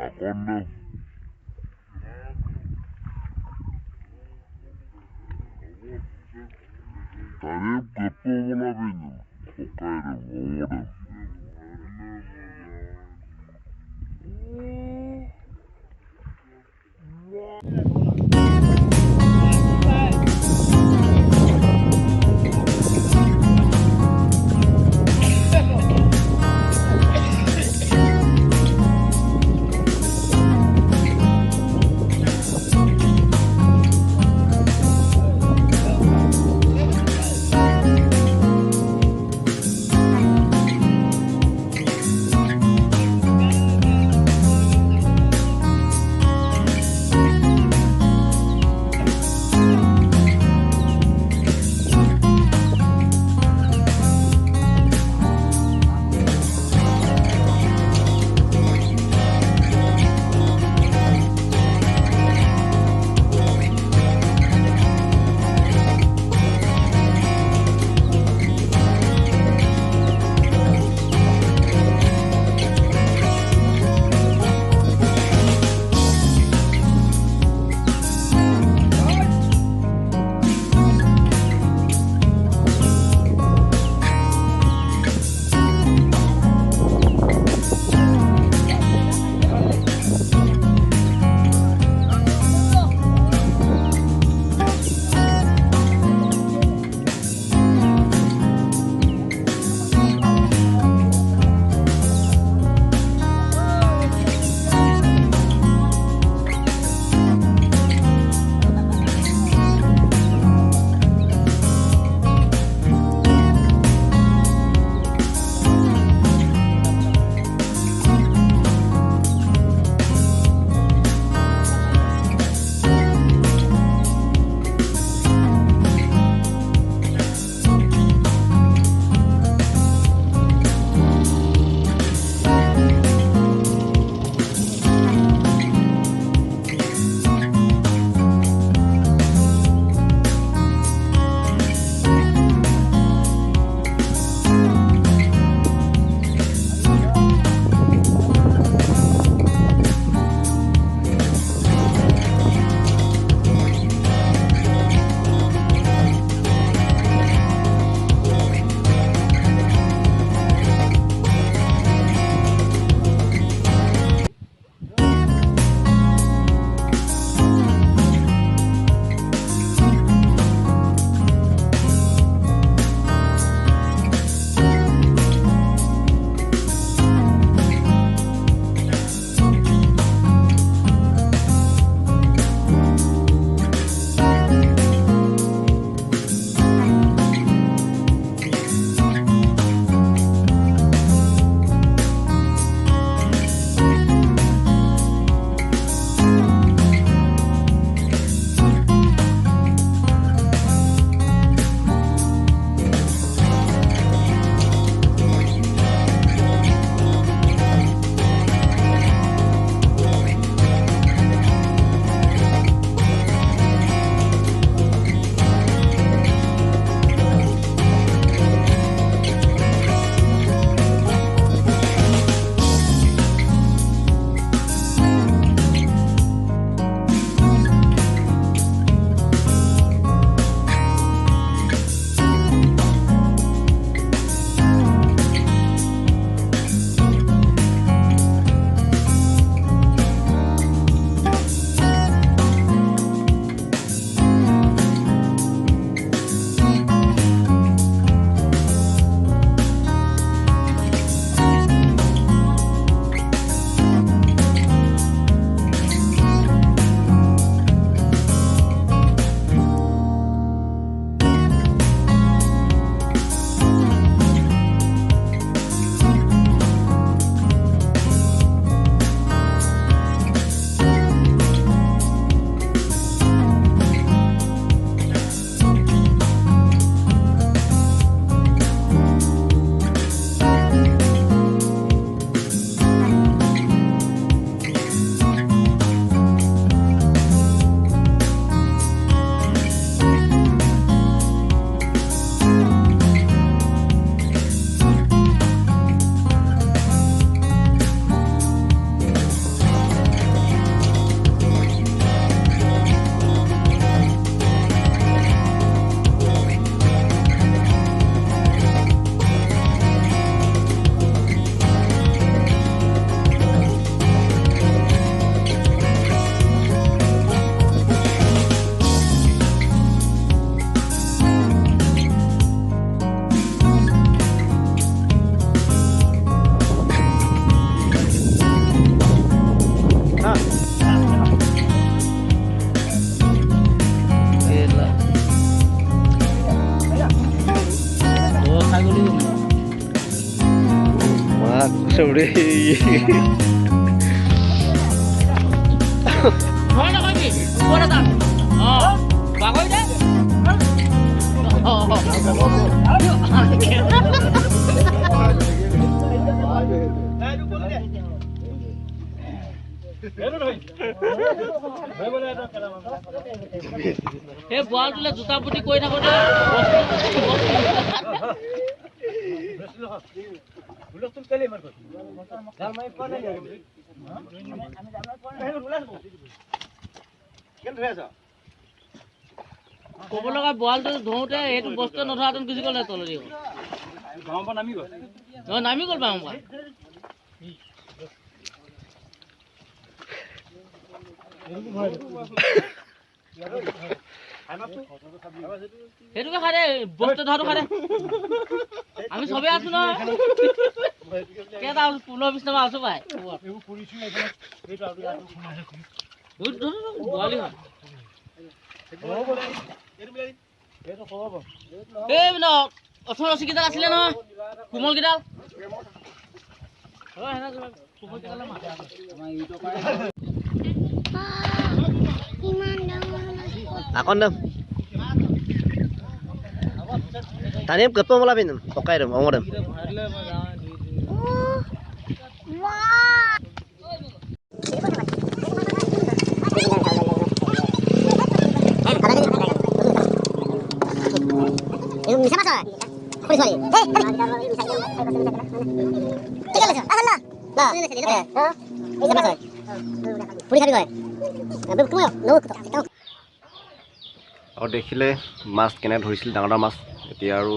Akonda. Tarif gato wala binyo. Kukaire ngawuda. Mak sorry. Mana kami? Buat apa? Oh, bagus deh. Oh, এই বল তুলে জোতা পুতি কৈ থাকোতে ক'ব লগা বলটো ধোতে এইটো বস্তু নধৰাতেন গুচি গ'ল তলদি নামি গ'ল বাৰু সেইটোকে খাই দে বস্তু ধৰাটো খাই দে আমি চবে আছো নহয় কেইটা 15 20 টকা আছো পাই বলি হয় এই ন 18 কেইডাল আছিলে নহয় কোমল কেইডাল Akon dam. Tani kepo malah pinam. Pokai dam, ngomong dam. Bisa masuk? Boleh sorry. Tiga masuk. Allah. Lah. Bisa masuk. Boleh kali kau. Tapi kamu no. আৰু দেখিলে মাছ কেনে ধৰিছিল ডাঙৰ মাছ এতিয়া আৰু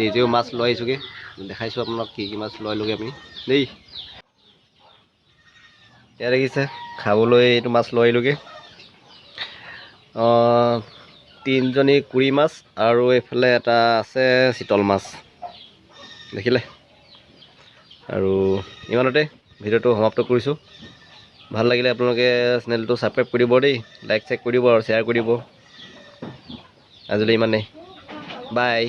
নিজেও মাছ লৈ আহিছোগে দেখাইছো আপোনাক কি কি মাছ লৈ আহিলোগে আমি দেই এতিয়া দেখিছে খাবলৈ এইটো মাছ লৈ আহিলোগে তিনিজনী কুৰি মাছ আৰু এইফালে এটা আছে চিতল মাছ দেখিলে আৰু ইমানতে ভিডিঅ'টো সমাপ্ত কৰিছোঁ ভাল লাগিলে আপোনালোকে চেনেলটো ছাবস্ক্ৰাইব কৰি দিব দেই লাইক চেক কৰি দিব আৰু শ্বেয়াৰ কৰি দিব আজিলৈ ইমানেই বাই